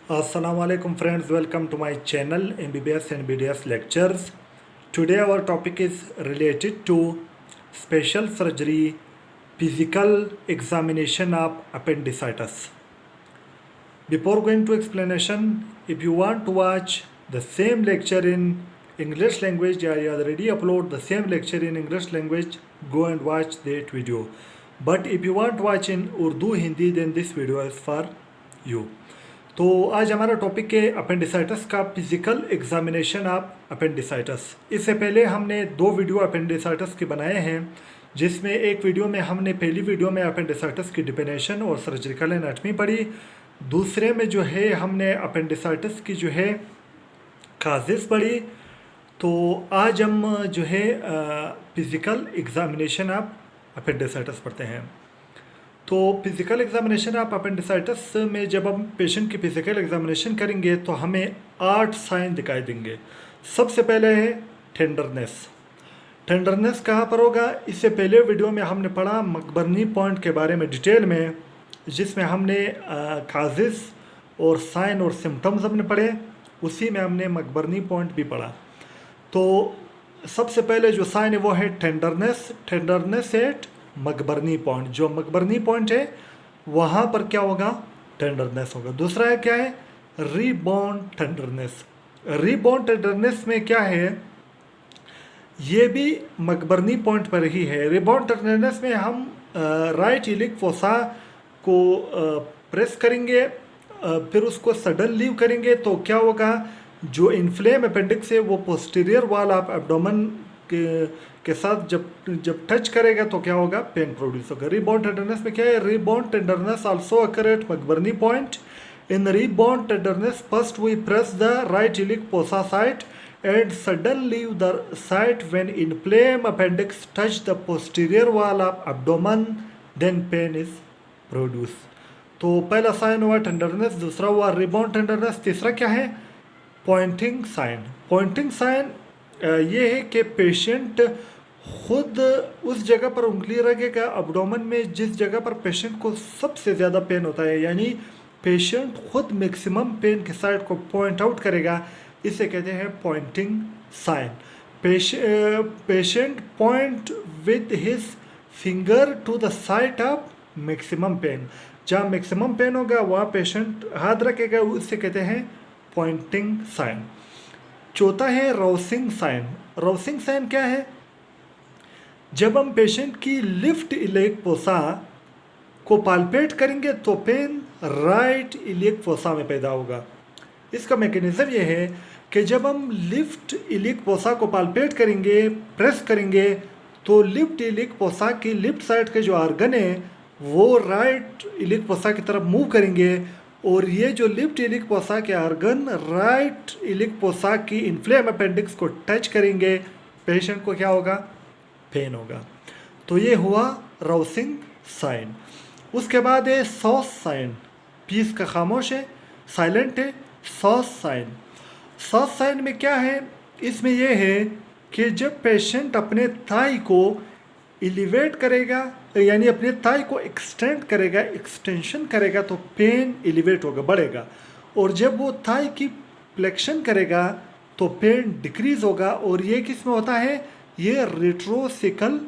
Assalamu alaikum friends, welcome to my channel MBBS and BDS lectures. Today our topic is related to special surgery, physical examination of appendicitis. Before going to explanation, if you want to watch the same lecture in English language, I already upload the same lecture in English language, go and watch that video. But if you want to watch in Urdu, Hindi, then this video is for you. तो आज हमारा topic है appendicitis का physical examination of appendicitis. इससे पहले हमने दो video appendicitis के बनाए हैं, जिसमें एक वीडियो में हमने पहली वीडियो में अपेंडिसाइटिस की डिफिनेशन और सर्जिकल एनाटमी पढ़ी, दूसरे में जो है हमने अपेंडिसाइटिस की जो है काजेस पढ़ी। तो आज हम जो है फिजिकल एग्जामिनेशन ऑफ अपेंडिसाइटिस पढ़ते हैं। तो फिज़िकल एग्जामिनेशन ऑफ अपेंडिसाइटिस में जब हम पेशेंट की फ़िज़िकल एग्जामिनेशन करेंगे तो हमें 8 साइन दिखाई देंगे। सबसे पहले है टेंडरनेस। टेंडरनेस कहाँ पर होगा? इससे पहले वीडियो में हमने पढ़ा मकबर्नी पॉइंट के बारे में डिटेल में, जिसमें हमने काजेस और साइन और सिम्टम्स हमने पढ़े, उसी में हमने मकबर्नी पॉइंट भी पढ़ा। तो सबसे पहले जो साइन है वो है tenderness. Tenderness eight McBurney point, जो मकबर्नी पॉइंट है वहाँ पर क्या होगा? टेंडरनेस होगा। दूसरा है क्या है? Rebound tenderness. रीबाउंड टेंडरनेस में क्या है? ये भी मकबर्नी पॉइंट पर ही है। रीबाउंड टेंडरनेस में हम राइट इलिक फोसा को प्रेस करेंगे, फिर उसको सडन लीव करेंगे, तो क्या होगा? जो इन्फ्लेम अपेंडिक्स है वो पोस्टीरियर वॉल ऑफ एब्डोमेन के साथ जब टच करेगा तो क्या होगा? पेन प्रोड्यूस होगा। रीबाउंड टेंडरनेस में क्या है? Rebound tenderness also occur at McBurney point. In rebound tenderness first we press the right iliac fossa site and sudden leave the site when inflamed appendix touch the posterior wall of abdomen, then pain is produced. तो पहला sign हुआ tenderness, दूसरा हुआ rebound tenderness, तीसरा क्या है? Poynting sign. Poynting sign ये है कि पेशेंट खुद उस जगह पर उंगली रखेगा अब्डोमेन में जिस जगह पर पेशेंट को सबसे ज़्यादा पेन होता है, यानी पेशेंट खुद मैक्सिमम पेन के साइड को पॉइंट आउट करेगा। इसे कहते हैं pointing sign. Patient point with his finger to the site of maximum pain. जहाँ मैक्सिमम पेन होगा वहाँ पेशेंट हाथ रखेगा, उससे कहते हैं पॉइंटिंग साइन। चौथा है राउसिंग साइन। राउसिंग साइन क्या है? जब हम पेशेंट की लिफ्ट इलिक फोसा को पाल्पेट करेंगे तो पेन राइट इलिक फोसा में पैदा होगा। इसका मैकेनिज्म ये है कि जब हम लिफ्ट इलिक फोसा को पाल्पेट करेंगे, प्रेस करेंगे, तो लिफ्ट इलिक फोसा की लिफ्ट साइड के जो आर्गन है वो राइट इलिक फोसा की तरफ मूव करेंगे, और ये जो लिफ्ट इलिक फोसा के आर्गन राइट इलिक फोसा की इन्फ्लेम अपेंडिक्स को टच करेंगे, पेशेंट को क्या होगा? पेन होगा। तो ये हुआ राउसिंग साइन। उसके बाद है सॉस साइन। पीस का खामोश है, साइलेंट है, सॉस साइन। सॉस साइन में क्या है? इसमें यह है कि जब पेशेंट अपने थाई को एलिवेट करेगा, यानी अपने थाई को एक्सटेंड करेगा, एक्सटेंशन करेगा, तो पेन एलिवेट होगा, बढ़ेगा। और जब वो थाई की फ्लेक्शन करेगा तो पेन डिक्रीज होगा। और ये किस में होता है? ये रेट्रोसिकल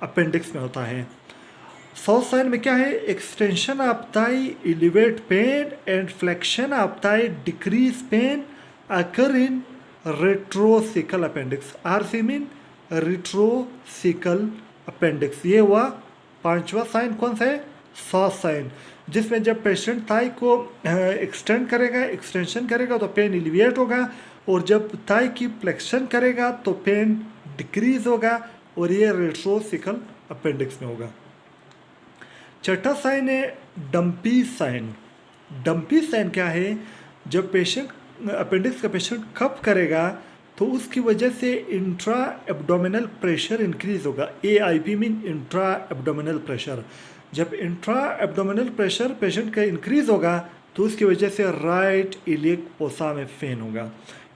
अपेंडिक्स में होता है। सॉस साइन में क्या है? Extension of thigh elevate pain and flexion of thigh decrease pain occur in retrocecal appendix. RC mean retrocecal appendix. ये हुआ पांचवा साइन। कौन सा है? सॉस साइन, जिसमें जब पेशेंट थाई को एक्सटेंड करेगा, एक्सटेंशन करेगा, तो पेन एलिविएट होगा, और जब थाई की फ्लेक्शन करेगा तो पेन डिक्रीज होगा, और ये रेट्रोसिकल अपेंडिक्स में होगा। छठा साइन है डंपी साइन। डंपी साइन क्या है? जब पेशेंट अपेंडिक्स का पेशेंट कफ करेगा तो उसकी वजह से इंट्रा एब्डोमिनल प्रेशर इंक्रीज होगा। AIP mean intra abdominal pressure. जब इंट्रा एब्डोमिनल प्रेशर पेशेंट का इंक्रीज होगा तो उसकी वजह से राइट इलिक फोसा में पेन होगा।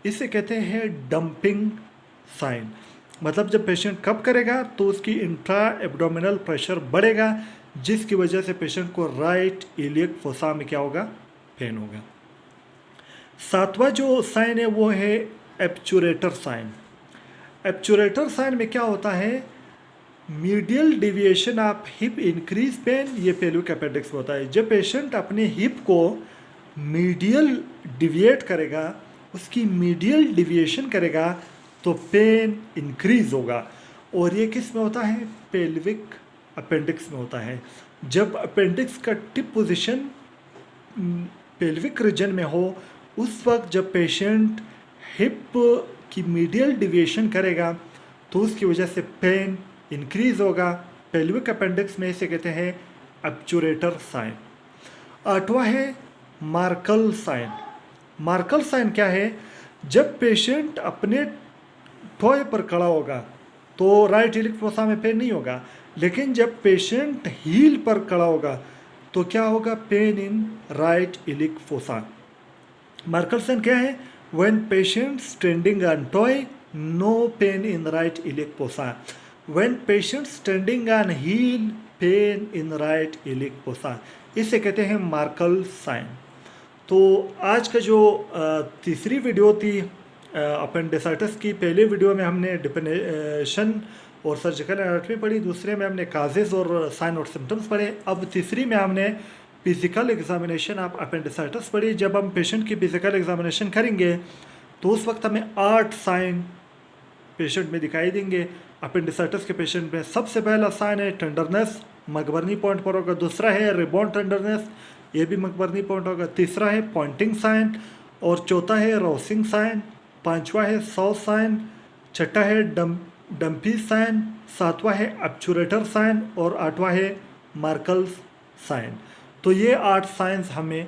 इसे कहते हैं डंपिंग साइन। मतलब जब पेशेंट कफ करेगा तो उसकी इंट्रा एब्डोमिनल प्रेशर बढ़ेगा, जिसकी वजह से पेशेंट को राइट इलिक फोसा में क्या होगा? पेन होगा। सातवां जो साइन है वो है एब्चुरेटर साइन। एब्चुरेटर साइन में क्या होता है, medial deviation of hip increase pain, ये पेल्विक अपेंडिक्स में होता है। जब पेशेंट अपने हिप को मीडियल डिविएट करेगा, उसकी मीडियल डिविएशन करेगा तो पेन इंक्रीज होगा। और ये किस में होता है, पेल्विक अपेंडिक्स में होता है। जब अपेंडिक्स का टिप पोजीशन पेल्विक रीजन में हो, उस वक्त जब पेशेंट हिप की मीडियल डिविएशन करेगा तो उसकी वजह से पेन इंक्रीज होगा। पेल्विक अपेंडिक्स में इसे कहते हैं एब्चुरेटर साइन। आठवां है मार्कल साइन। मार्कल साइन क्या है, जब पेशेंट अपने टॉय पर खड़ा होगा तो राइट इलिक फोसा में पेन नहीं होगा, लेकिन जब पेशेंट हील पर खड़ा होगा तो क्या होगा, pain in right iliac fossa. Markle sign क्या है, when patient standing on toe no pain in right iliac fossa, when patient standing on heel pain in right iliac fossa, इसे कहते हैं मार्कल साइन। तो आज का जो तीसरी वीडियो थी अपेंडिसाइटिस की, पहले वीडियो में हमने डिफिनेशन और सर्जिकल एनाटॉमी पढ़ी, दूसरे में हमने काजेज और साइन और सिम्टम्स पढ़े। अब तीसरी में हमने फिजिकल एग्जामिनेशन ऑफ अपेंडिसाइटिस पढ़ी। जब हम पेशेंट की फिजिकल एग्जामिनेशन करेंगे तो उस वक्त हमें 8 साइन पेशेंट में दिखाई देंगे। अपेंडिसाइटिस के पेशेंट में सबसे पहला साइन है टेंडरनेस, मकबर्नी पॉइंट पर होगा। दूसरा है रिबाउंड टेंडरनेस, ये भी मकबर्नी पॉइंट होगा। तीसरा है पॉइंटिंग साइन, और चौथा है रोसिंग साइन। पांचवा है सॉ साइन, छठा है डम्पी साइन, सातवां है एब्चुरेटर साइन और आठवां है मार्कल साइन। तो ये 8 साइंस हमें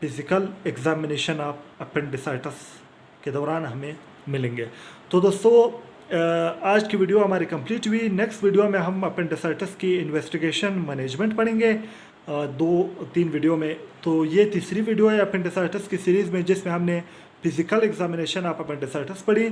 फिजिकल एग्जामिनेशन ऑफ अपेंडिसाइटिस के दौरान हमें मिलेंगे। तो दोस्तों आज की वीडियो हमारी कंप्लीट हुई। नेक्स्ट वीडियो में हम अपेंडिसाइटिस की इन्वेस्टिगेशन मैनेजमेंट पढ़ेंगे 2-3 वीडियो में। तो ये तीसरी वीडियो है अपेंडिसाइटिस की सीरीज़ में, जिसमें हमने फिजिकल एग्जामिनेशन ऑफ अपेंडिसाइटिस पढ़ी।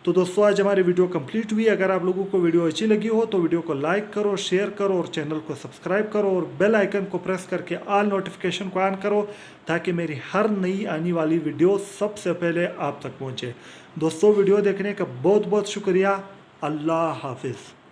तो दोस्तों आज हमारी वीडियो कंप्लीट हुई। अगर आप लोगों को वीडियो अच्छी लगी हो तो वीडियो को लाइक करो, शेयर करो और चैनल को सब्सक्राइब करो और बेल आइकन को प्रेस करके ऑल नोटिफिकेशन को ऑन करो, ताकि मेरी हर नई आने वाली वीडियो सबसे पहले आप तक पहुंचे। दोस्तों वीडियो देखने का बहुत बहुत शुक्रिया। अल्लाह हाफिज़।